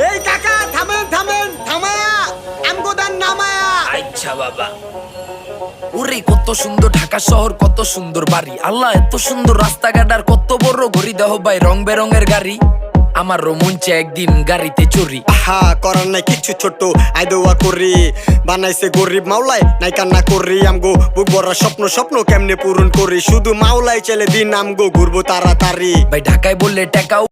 এই কাকা থামেন থামেন, থামায়া আমগো দান নামায়া। আচ্ছা বাবা। ওরে কত সুন্দর ঢাকা শহর, কত সুন্দর বাড়ি, আল্লাহ এত সুন্দর রাস্তাঘাট আর কত বড় ঘড়ি, দেহ ভাই রং বেরঙের গাড়ি। আমার রোমঞ্চে একদিন গাড়িতে চড়ি। আহা করার নাই কিছু ছোট, আই দোয়া করি বানাইছে গরিব মাওলাই, নাই কান্না করি। আমগো বুক ভরা স্বপ্ন, স্বপ্ন কেমনে পূরণ করি, শুধু মাওলাই চলে দিন আমগো ঘুরবো তাড়াতাড়ি। ভাই ঢাকায় বললে টাকাও